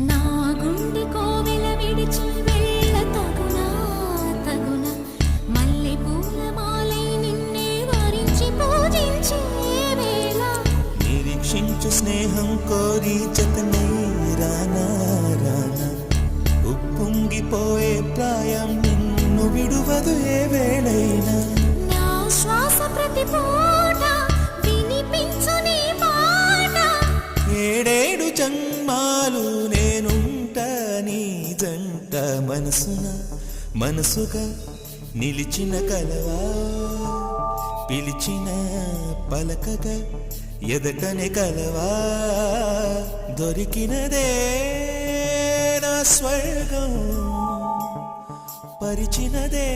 నా గుండె కోవెల విడిచి వెళ్ళ తగునా తగునా మల్లె పూల మాలై నిన్నే వరించి పూజించే వేళ నిరీక్షించు స్నేహం కోరి జతనే రానా రానా ఉప్పొంగిపోయే ప్రాయం నిన్ను విడువదు ఏ వేళైనా నా శ్వాస ప్రతి పూట వినిపించు నీ మాట ఏడేడు జన్మాలు నేనుంటా నీ జంట మనసున మనసుగా నిలిచిన కలవా పిలిచిన పలకగా ఎదటనే కలవా దొరికినదే నా స్వర్గం పరిచినదే